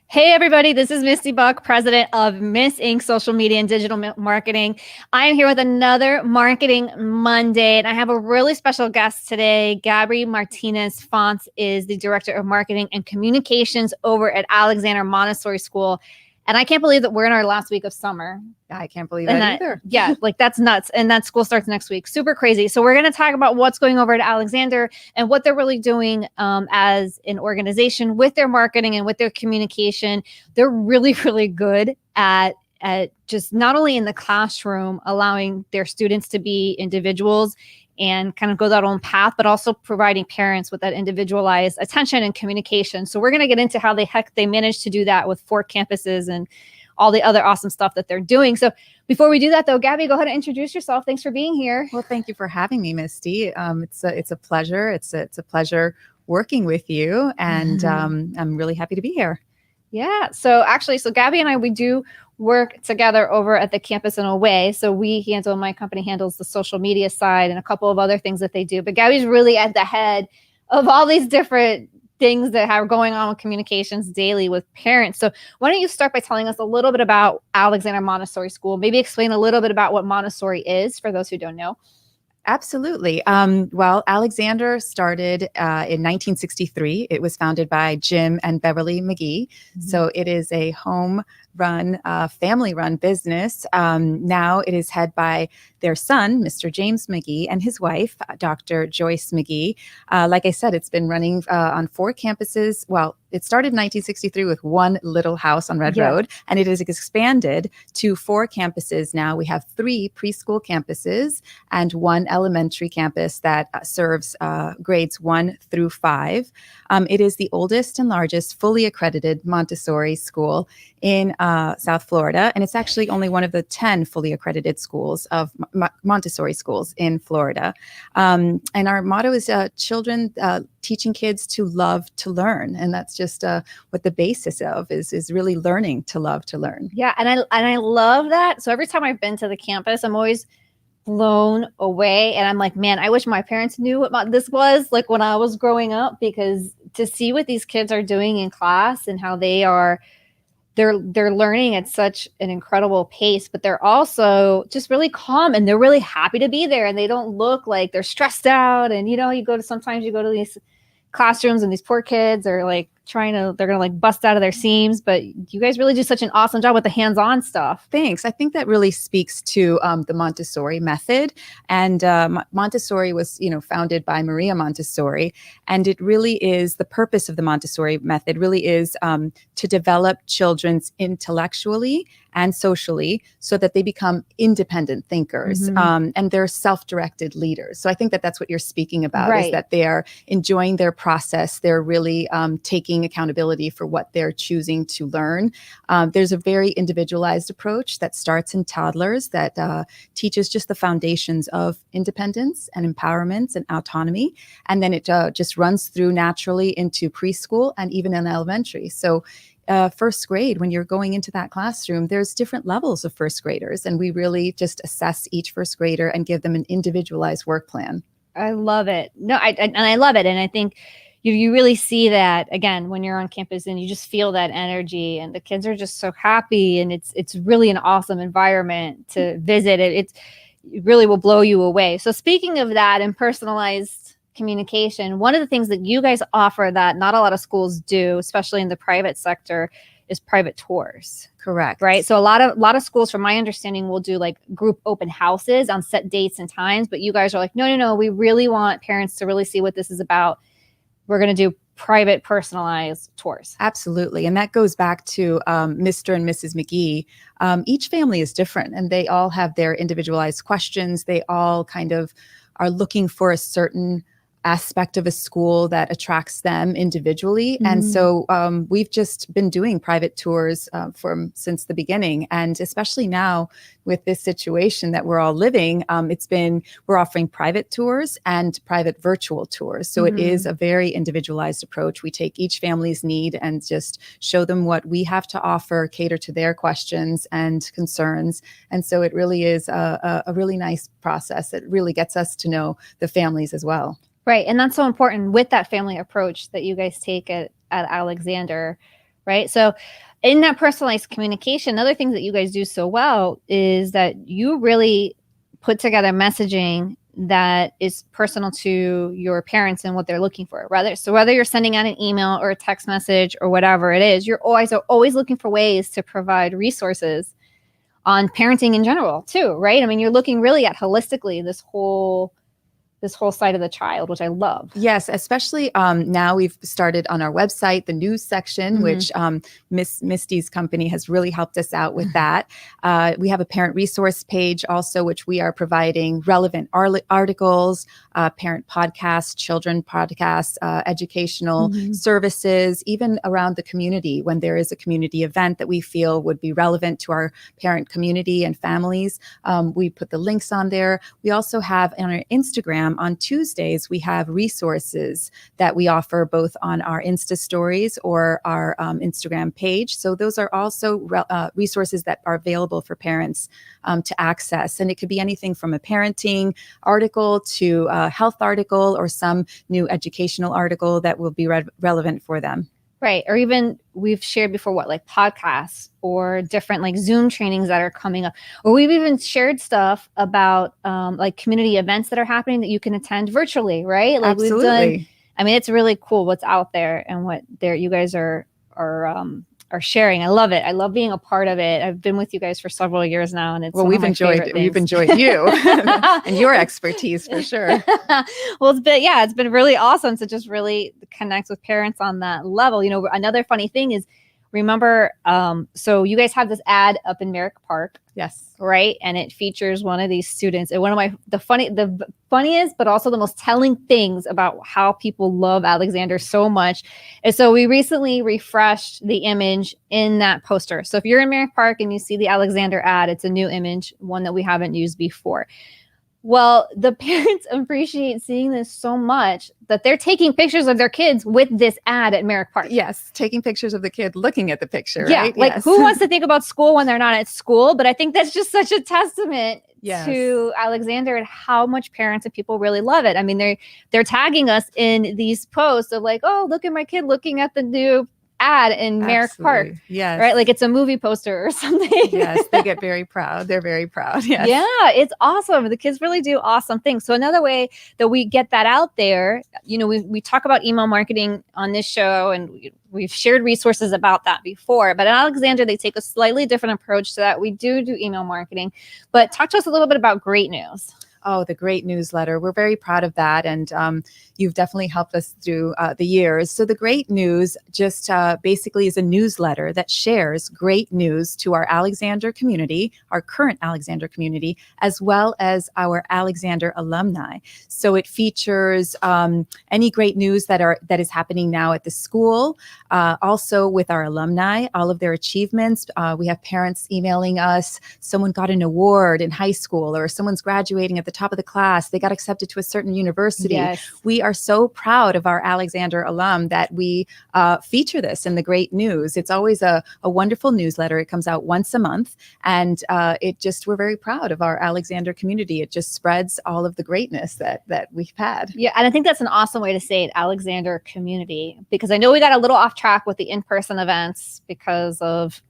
Hey everybody, this is Misty Buck, president of Miss Inc. Social Media and Digital Marketing. I am here with another Marketing Monday, and I have a really special guest today. Gabriela Martinez-Fonts is the Director of Marketing and Communications over at Alexander Montessori School. And I can't believe that we're in our last week of summer. I can't believe that either. Yeah, like that's nuts. And that school starts next week. Super crazy. So we're going to talk about what's going over at Alexander and what they're really doing as an organization with their marketing and with their communication. They're really, really good at just not only in the classroom, allowing their students to be individuals and kind of go that own path, but also providing parents with that individualized attention and communication. So we're going to get into how they managed to do that with 4 campuses and all the other awesome stuff that they're doing. So before we do that though, Gabby, go ahead and introduce yourself. Thanks for being here. Well, thank you for having me, Misty. It's a pleasure. It's a pleasure working with you, and I'm really happy to be here. Yeah. So Gabby and I, we do work together over at the campus in a way. So my company handles the social media side and a couple of other things that they do. But Gabby's really at the head of all these different things that are going on with communications daily with parents. So why don't you start by telling us a little bit about Alexander Montessori School? Maybe explain a little bit about what Montessori is for those who don't know. Absolutely. Well, Alexander started in 1963. It was founded by Jim and Beverly McGee. Mm-hmm. So it is a home-run, family-run business. Now it is head by their son, Mr. James McGee, and his wife, Dr. Joyce McGee. Like I said, it's been running on 4 campuses. Well, it started in 1963 with one little house on Red Road, and it has expanded to 4 campuses now. We have 3 preschool campuses and 1 elementary campus that serves grades 1 through 5. It is the oldest and largest fully accredited Montessori school in South Florida, and it's actually only one of the 10 fully accredited schools of Montessori schools in Florida. And our motto is teaching kids to love to learn, and that's just what the basis of is really learning to love to learn. Yeah, and I love that. So every time I've been to the campus, I'm always blown away, and I'm like, man, I wish my parents knew what this was like when I was growing up, because to see what these kids are doing in class and how they're learning at such an incredible pace, but they're also just really calm and they're really happy to be there, and they don't look like they're stressed out. And sometimes you go to these classrooms and these poor kids are like they're gonna like bust out of their seams, but you guys really do such an awesome job with the hands-on stuff. Thanks. I think that really speaks to the Montessori method. And Montessori was, founded by Maria Montessori, and it really is the purpose of the Montessori method really is to develop children's intellectually and socially so that they become independent thinkers, and they're self-directed leaders. So I think that that's what you're speaking about, right? Is that they are enjoying their process. They're really taking accountability for what they're choosing to learn. There's a very individualized approach that starts in toddlers that teaches just the foundations of independence and empowerment and autonomy. And then it just runs through naturally into preschool and even in elementary. So first grade, when you're going into that classroom, there's different levels of first graders, and we really just assess each first grader and give them an individualized work plan. I love it. No, I love it. And I think you really see that again when you're on campus, and you just feel that energy, and the kids are just so happy, and it's really an awesome environment to visit. It really will blow you away. So speaking of that and personalized communication, one of the things that you guys offer that not a lot of schools do, especially in the private sector, is private tours. Correct. Right. So a lot of schools, from my understanding, will do like group open houses on set dates and times, but you guys are like, no, we really want parents to really see what this is about. We're going to do private, personalized tours. Absolutely. And that goes back to Mr. and Mrs. McGee. Each family is different, and they all have their individualized questions. They all kind of are looking for a certain aspect of a school that attracts them individually. And so we've just been doing private tours since the beginning. And especially now with this situation that we're all living, we're offering private tours and private virtual tours. So it is a very individualized approach. We take each family's need and just show them what we have to offer, cater to their questions and concerns. And so it really is a really nice process. It really gets us to know the families as well. Right. And that's so important with that family approach that you guys take at Alexander. right? So in that personalized communication, another thing that you guys do so well is that you really put together messaging that is personal to your parents and what they're looking for. Whether you're sending out an email or a text message or whatever it is, you're always looking for ways to provide resources on parenting in general too, right? I mean, you're looking really at holistically this whole side of the child, which I love. Yes, especially now we've started on our website, the news section, which Misty's company has really helped us out with that. We have a parent resource page also, which we are providing relevant articles, parent podcasts, children podcasts, educational services, even around the community when there is a community event that we feel would be relevant to our parent community and families. We put the links on there. We also have on our Instagram, on Tuesdays, we have resources that we offer both on our Insta stories or our Instagram page. So those are also resources that are available for parents to access. And it could be anything from a parenting article to a health article or some new educational article that will be relevant for them. Right. Or even we've shared before like podcasts or different like Zoom trainings that are coming up. Or we've even shared stuff about like community events that are happening that you can attend virtually, right? Like Absolutely. It's really cool what's out there and what you guys are sharing. I love it. I love being a part of it. I've been with you guys for several years now, and it's we've enjoyed you and your expertise for sure. Well, it's been really awesome to just really connect with parents on that level. Another funny thing is, remember, so you guys have this ad up in Merrick Park. Yes. Right. And it features one of these students. And one of the funniest, but also the most telling things about how people love Alexander so much. And so we recently refreshed the image in that poster. So if you're in Merrick Park and you see the Alexander ad, it's a new image, one that we haven't used before. Well, the parents appreciate seeing this so much that they're taking pictures of their kids with this ad at Merrick Park. Yes, taking pictures of the kid looking at the picture, yeah, right? Like yes. Who wants to think about school when they're not at school? But I think that's just such a testament to Alexander and how much parents and people really love it. I mean, they're tagging us in these posts of like, oh, look at my kid looking at the new ad in Merrick Park. Yes. Right? Like it's a movie poster or something. Yes, they get very proud. They're very proud. Yes. Yeah, it's awesome. The kids really do awesome things. So another way that we get that out there, we talk about email marketing on this show, and we've shared resources about that before. But at Alexander, they take a slightly different approach to that. We do email marketing. But talk to us a little bit about Great News. Oh, the great newsletter. We're very proud of that. And you've definitely helped us through the years. So the Great News just basically is a newsletter that shares great news to our Alexander community, our current Alexander community, as well as our Alexander alumni. So it features any great news that is happening now at the school, also with our alumni, all of their achievements. We have parents emailing us, someone got an award in high school, or someone's graduating at the top of the class, they got accepted to a certain university. Yes. We are so proud of our Alexander alum that we feature this in the Great News. It's always a wonderful newsletter. It comes out once a month, and we're very proud of our Alexander community. It just spreads all of the greatness that we've had. Yeah, and I think that's an awesome way to say it, Alexander community, because I know we got a little off track with the in-person events because of,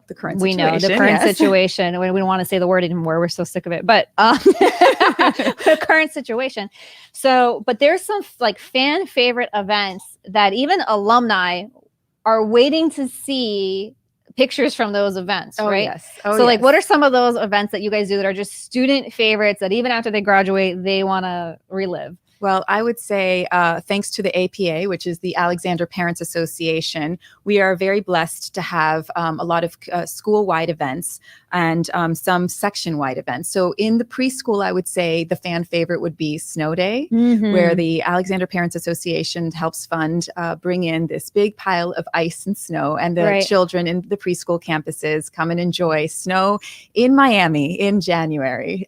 the current situation. We know the current situation. We don't want to say the word anymore. We're so sick of it. But the current situation. So, but there's some like fan favorite events that even alumni are waiting to see pictures from those events, right? Yes. So like, what are some of those events that you guys do that are just student favorites that even after they graduate, they want to relive? Well, I would say thanks to the APA, which is the Alexander Parents Association, we are very blessed to have a lot of school-wide events and some section-wide events. So in the preschool, I would say the fan favorite would be Snow Day, where the Alexander Parents Association helps fund bring in this big pile of ice and snow, and the children in the preschool campuses come and enjoy snow in Miami in January.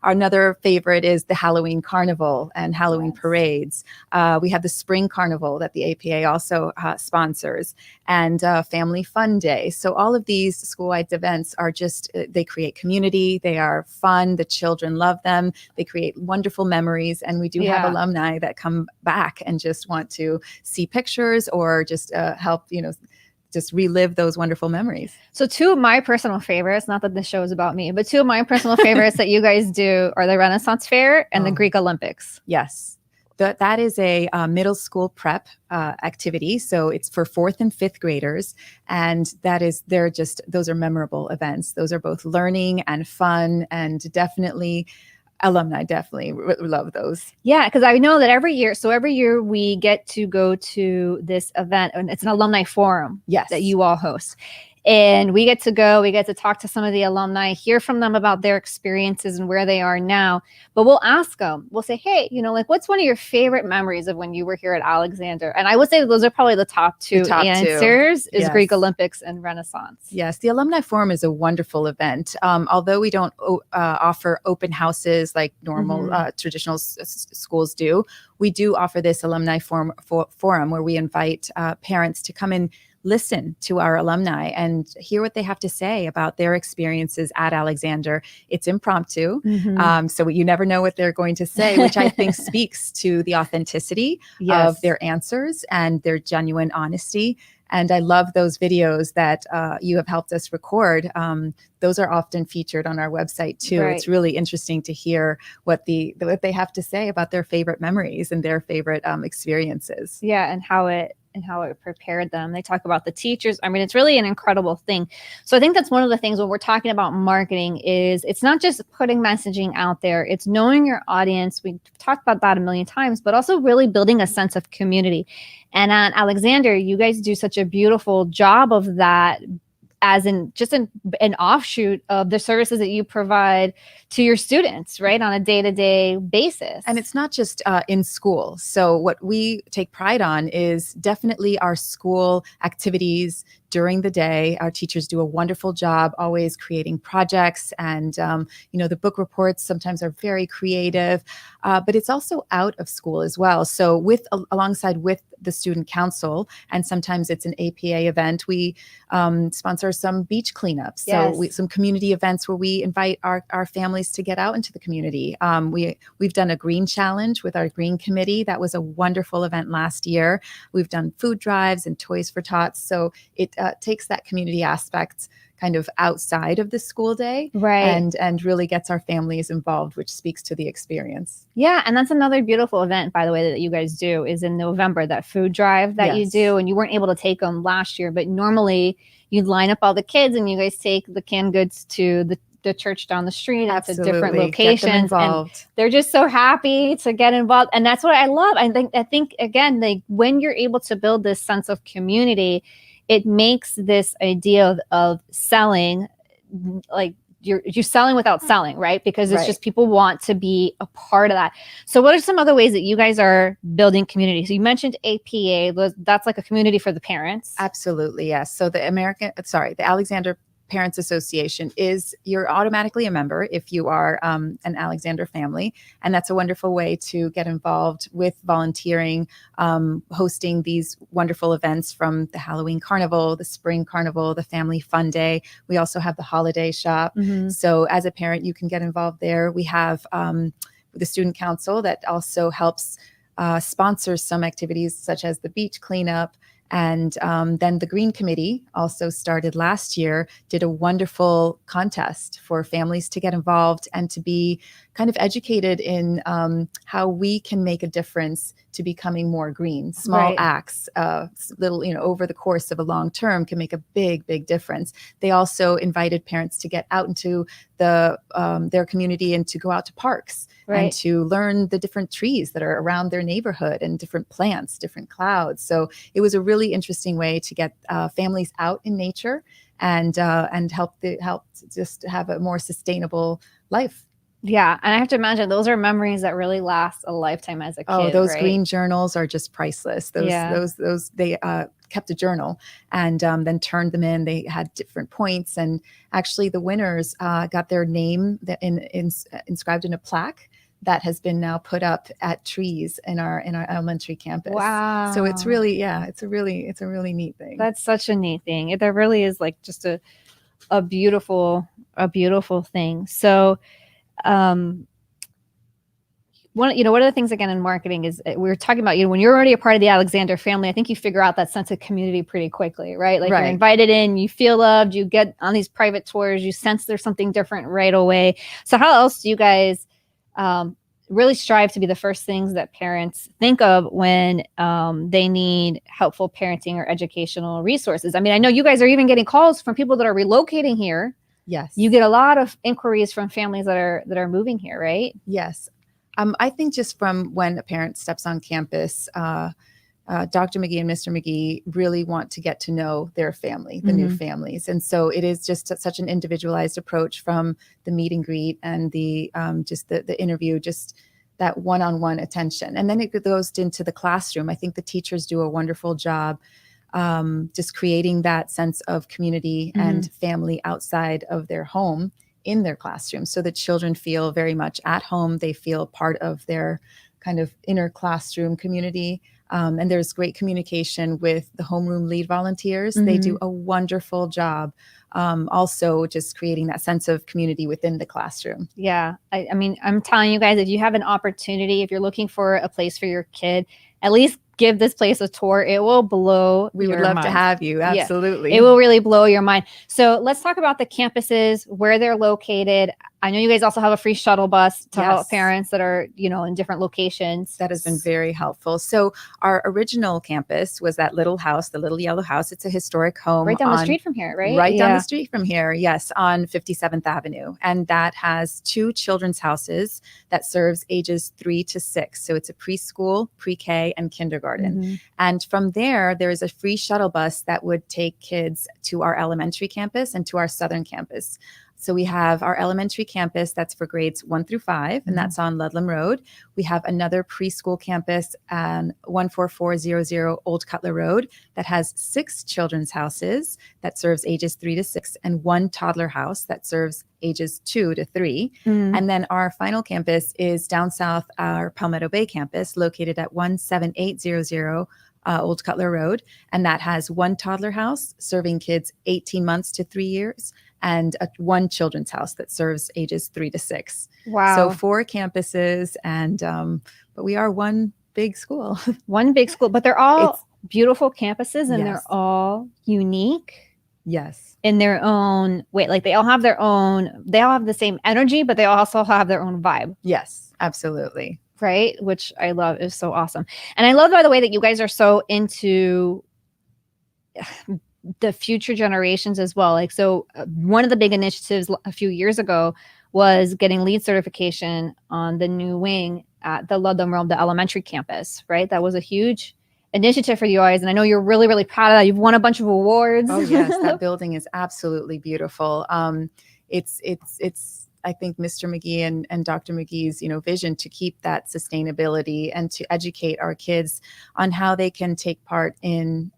Another favorite is the Halloween Carnival and Halloween parades. We have the Spring Carnival that the APA also sponsors, and Family Fun Day. So all of these school-wide events are just, they create community. They are fun. The children love them. They create wonderful memories. And we do have alumni that come back and just want to see pictures or just help, just relive those wonderful memories. So two of my personal favorites, not that this show is about me, but two of my personal favorites that you guys do are the Renaissance Fair and the Greek Olympics. Yes. That is a middle school prep activity. So it's for 4th and 5th graders. And those are memorable events. Those are both learning and fun, and alumni definitely love those. Yeah, because I know that every year we get to go to this event, and it's an Alumni Forum that you all host. And we get to talk to some of the alumni, hear from them about their experiences and where they are now. But we'll ask them, we'll say, hey, what's one of your favorite memories of when you were here at Alexander? And I would say those are probably the top two answers is Greek Olympics and Renaissance. Yes, the Alumni Forum is a wonderful event. Although we don't offer open houses like normal traditional schools do, we do offer this Alumni Forum where we invite parents to come and listen to our alumni and hear what they have to say about their experiences at Alexander. It's impromptu, so you never know what they're going to say, which I think speaks to the authenticity of their answers and their genuine honesty. And I love those videos that you have helped us record. Those are often featured on our website too. Right. It's really interesting to hear what they have to say about their favorite memories and their favorite experiences. Yeah, and how it prepared them. They talk about the teachers. I mean, it's really an incredible thing. So I think that's one of the things when we're talking about marketing is it's not just putting messaging out there. It's knowing your audience. We've talked about that a million times, but also really building a sense of community. And at Alexander, you guys do such a beautiful job of that, as in just an offshoot of the services that you provide to your students, right, on a day-to-day basis. And it's not just in school. So what we take pride on is definitely our school activities during the day. Our teachers do a wonderful job always creating projects, and the book reports sometimes are very creative, but it's also out of school as well. So alongside with the student council, and sometimes it's an APA event, we sponsor some beach cleanups. So some community events where we invite our families to get out into the community. We've done a green challenge with our green committee. That was a wonderful event last year. We've done food drives and Toys for Tots. So it takes that community aspect kind of outside of the school day, right, and really gets our families involved, which speaks to the experience. Yeah, and that's another beautiful event, by the way, that you guys do is in November, that food drive that you do, and you weren't able to take them last year, but normally you'd line up all the kids and you guys take the canned goods to the church down the street at the different locations, and they're just so happy to get involved. And that's what I love. I think again, when you're able to build this sense of community, it makes this idea of selling, like you're selling without selling, right? Because it's just people want to be a part of that. So what are some other ways that you guys are building community? So you mentioned APA, that's like a community for the parents. Absolutely, yes. So the Alexander Parents Association you're automatically a member if you are an Alexander family. And that's a wonderful way to get involved with volunteering, hosting these wonderful events from the Halloween Carnival, the Spring Carnival, the Family Fun Day. We also have the Holiday Shop. So as a parent, you can get involved there. We have the Student Council that also helps sponsor some activities such as the beach cleanup. And then the Green Committee also started last year, did a wonderful contest for families to get involved and to be kind of educated in how we can make a difference to becoming more green. Small acts, little, over the course of a long term can make a big, big difference. They also invited parents to get out into their community and to go out to parks and to learn the different trees that are around their neighborhood and different plants, different clouds. So it was a really interesting way to get families out in nature and help just have a more sustainable life. Yeah, and I have to imagine those are memories that really last a lifetime as a kid. Oh, those green journals are just priceless. Those they kept a journal and then turned them in. They had different points, and actually the winners got their name inscribed in a plaque that has been now put up at trees in our elementary campus. Wow! So it's really, it's a really neat thing. That's such a neat thing. There really is like just a beautiful thing. So. one of the things again in marketing is we were talking about, when you're already a part of the Alexander family, I think you figure out that sense of community pretty quickly, right? Like you're invited in, you feel loved, you get on these private tours, you sense there's something different right away. So how else do you guys really strive to be the first things that parents think of when they need helpful parenting or educational resources? I mean, I know you guys are even getting calls from people that are relocating here. Yes. You get a lot of inquiries from families that are moving here, right? Yes. I think just from when a parent steps on campus, Dr. McGee and Mr. McGee really want to get to know their family, the new families. And so it is just such an individualized approach from the meet and greet and the just the interview, just that one-on-one attention. And then it goes into the classroom. I think the teachers do a wonderful job just creating that sense of community and family outside of their home in their classroom, so that children feel very much at home. They feel part of their kind of inner classroom community. And there's great communication with the homeroom lead volunteers. They do a wonderful job. Also just creating that sense of community within the classroom. Yeah. I mean, I'm telling you guys, if you have an opportunity, if you're looking for a place for your kid, at least give this place a tour. It will blow We would your love mind. to have you. Absolutely. Yeah, it will really blow your mind. So let's talk about the campuses, where they're located. I know you guys also have a free shuttle bus to help parents that are, in different locations. That has been very helpful. So our original campus was that little house, the little yellow house. It's a historic home. Right down the street from here, right? Right down the street from here, yes, on 57th Avenue. And that has 2 children's houses that serves ages 3 to 6. So it's a preschool, pre-K, and kindergarten. And from there is a free shuttle bus that would take kids to our elementary campus and to our southern campus. So we have our elementary campus that's for grades 1 through 5, and that's on Ludlam Road. We have another preschool campus on 14400 Old Cutler Road that has 6 children's houses that serves ages 3 to 6, and 1 toddler house that serves ages 2 to 3. And then our final campus is down south, our Palmetto Bay campus, located at 17800 Old Cutler Road. And that has 1 toddler house serving kids 18 months to 3 years, and 1 children's house that serves ages 3 to 6. Wow. So 4 campuses, and but we are one big school. One big school, but they're all beautiful campuses, and Yes. they're all unique. Yes. In their own way. Like they all have the same energy, but they also have their own vibe. Yes, absolutely. Right? Which I love, is so awesome. And I love, by the way, that you guys are so into the future generations as well. Like, so one of the big initiatives a few years ago was getting LEED certification on the new wing at the Ludlam Road, the elementary campus, right? That was a huge initiative for you guys. And I know you're really, really proud of that. You've won a bunch of awards. Oh yes, that building is absolutely beautiful. It's I think Mr. McGee and Dr. McGee's, vision to keep that sustainability and to educate our kids on how they can take part in,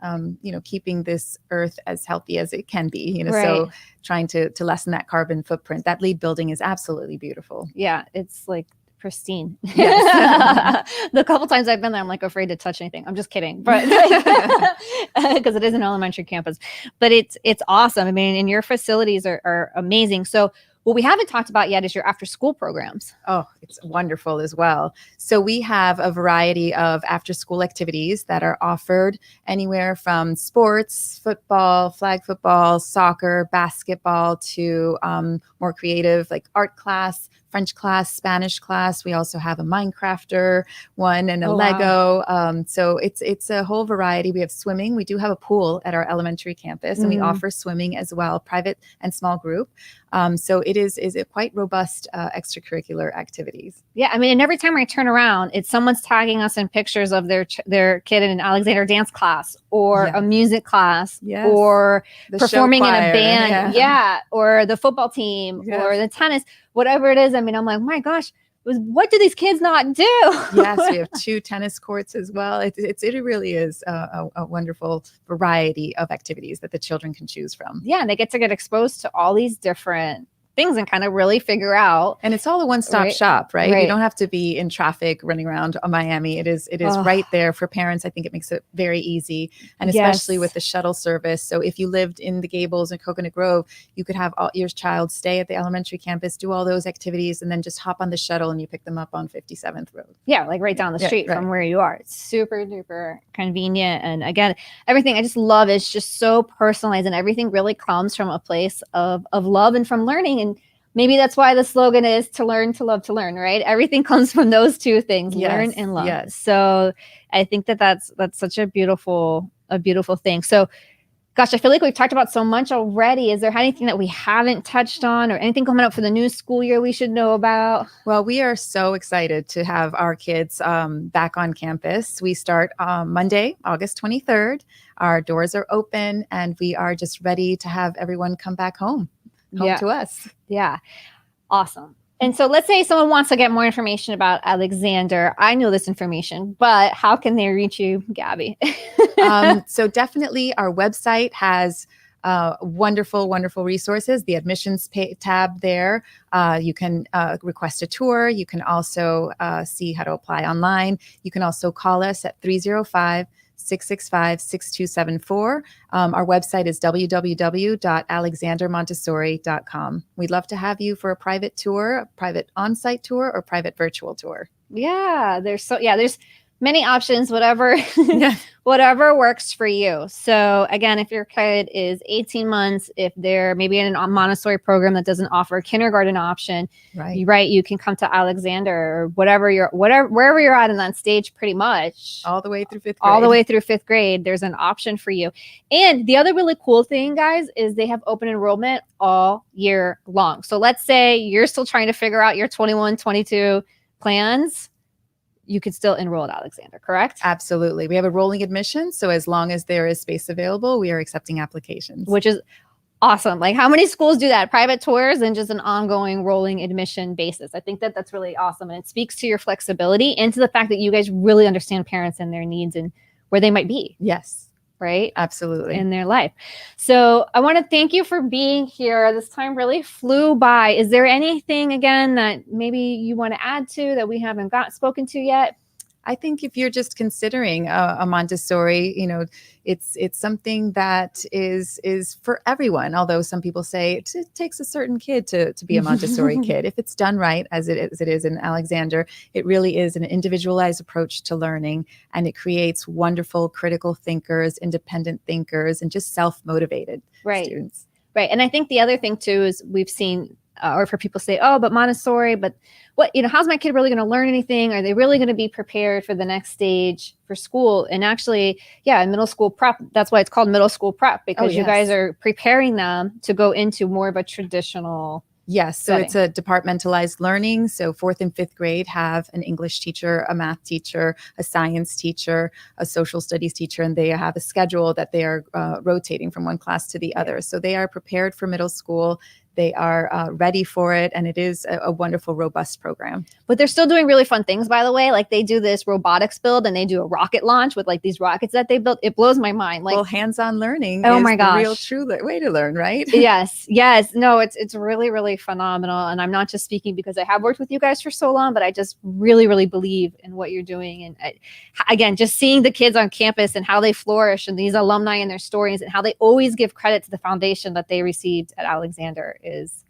keeping this earth as healthy as it can be, Right. So trying to lessen that carbon footprint. That LEED building is absolutely beautiful. Yeah, it's like pristine. Yes. The couple times I've been there, I'm like afraid to touch anything. I'm just kidding, but because it is an elementary campus, but it's awesome. I mean, and your facilities are amazing. So what we haven't talked about yet is your after school programs. Oh, it's wonderful as well. So we have a variety of after school activities that are offered anywhere from sports, football, flag football, soccer, basketball, to more creative like art class, French class, Spanish class. We also have a Minecrafter one and a Lego. Wow. So it's a whole variety. We have swimming. We do have a pool at our elementary campus, and we offer swimming as well, private and small group. So it is a quite robust extracurricular activities. Yeah, I mean, and every time I turn around, it's someone's tagging us in pictures of their kid in an Alexander dance class or a music class or the performing in a choir, band, or the football team or the tennis, whatever it is. I mean, I'm like, my gosh, what do these kids not do? Yes, we have 2 tennis courts as well. It really is a wonderful variety of activities that the children can choose from. Yeah, and they get exposed to all these different things and kind of really figure out. And it's all a one-stop Right. shop, right? Right. You don't have to be in traffic running around Miami. It is Oh. right there for parents. I think it makes it very easy, and Yes. especially with the shuttle service. So if you lived in the Gables and Coconut Grove, you could have your child stay at the elementary campus, do all those activities, and then just hop on the shuttle and you pick them up on 57th Road. Yeah, like right down the street from where you are. It's super duper convenient. And again, everything I just love is just so personalized, and everything really comes from a place of love and from learning. And maybe that's why the slogan is to learn, to love, to learn, right? Everything comes from those two things, learn and love. Yes. So I think that's such a beautiful thing. So gosh, I feel like we've talked about so much already. Is there anything that we haven't touched on, or anything coming up for the new school year we should know about? Well, we are so excited to have our kids back on campus. We start Monday, August 23rd. Our doors are open, and we are just ready to have everyone come back home to us. Yeah. Awesome. And so let's say someone wants to get more information about Alexander. I know this information, but how can they reach you, Gabby? So definitely our website has wonderful, wonderful resources. The admissions tab there. You can request a tour. You can also see how to apply online. You can also call us at 305-665-6274. Our website is www.alexandermontessori.com. We'd love to have you for a private tour, a private on-site tour, or private virtual tour. Yeah, there's many options, whatever works for you. So again, if your kid is 18 months, if they're maybe in a Montessori program that doesn't offer a kindergarten option, right, you can come to Alexander or wherever you're at in that stage, pretty much all the way through fifth grade. All the way through fifth grade, there's an option for you. And the other really cool thing, guys, is they have open enrollment all year long. So let's say you're still trying to figure out your 21, 22 plans. You could still enroll at Alexander, correct? Absolutely. We have a rolling admission. So as long as there is space available, we are accepting applications. Which is awesome. Like, how many schools do that? Private tours and just an ongoing rolling admission basis. I think that's really awesome. And it speaks to your flexibility and to the fact that you guys really understand parents and their needs and where they might be. Yes. Right? Absolutely. In their life. So I want to thank you for being here. This time really flew by. Is there anything, again, that maybe you want to add to that we haven't spoken to yet? I think if you're just considering a Montessori, it's something that is for everyone. Although some people say it takes a certain kid to be a Montessori kid. If it's done right, as it is in Alexander, it really is an individualized approach to learning, and it creates wonderful critical thinkers, independent thinkers, and just self-motivated students. Right. And I think the other thing too is we've seen or for people say, oh, but Montessori, but what, how's my kid really going to learn anything? Are they really going to be prepared for the next stage for school? And actually, middle school prep, that's why it's called middle school prep, because you guys are preparing them to go into more of a traditional Yes. So it's a departmentalized learning. So 4th and 5th grade have an English teacher, a math teacher, a science teacher, a social studies teacher, and they have a schedule that they are rotating from one class to the other. So they are prepared for middle school. They are ready for it. And it is a wonderful, robust program. But they're still doing really fun things, by the way. Like they do this robotics build and they do a rocket launch with like these rockets that they built. It blows my mind. Like, well, hands-on learning is the real true way to learn, right? Yes. No, it's really, really phenomenal. And I'm not just speaking because I have worked with you guys for so long, but I just really, really believe in what you're doing. And again, just seeing the kids on campus and how they flourish and these alumni and their stories and how they always give credit to the foundation that they received at Alexander is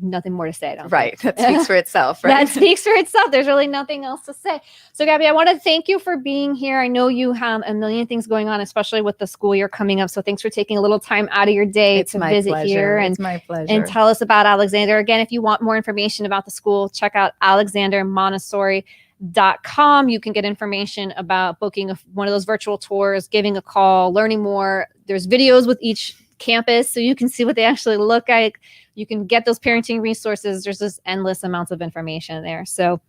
nothing more to say. Right. That speaks for itself, right? That speaks for itself. There's really nothing else to say. So Gabby, I want to thank you for being here. I know you have a million things going on, especially with the school year coming up. So thanks for taking a little time out of your day to visit here. It's my pleasure. And tell us about Alexander. Again, if you want more information about the school, check out alexandermontessori.com. You can get information about booking one of those virtual tours, giving a call, learning more. There's videos with each campus so you can see what they actually look like. You can get those parenting resources. There's just endless amounts of information there. So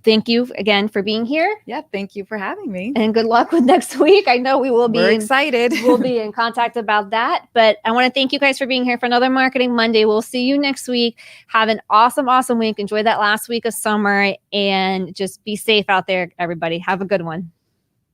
thank you again for being here. Yeah, thank you for having me. And good luck with next week. I know we're excited. We'll be in contact about that. But I want to thank you guys for being here for another Marketing Monday. We'll see you next week. Have an awesome, awesome week. Enjoy that last week of summer and just be safe out there, everybody. Have a good one.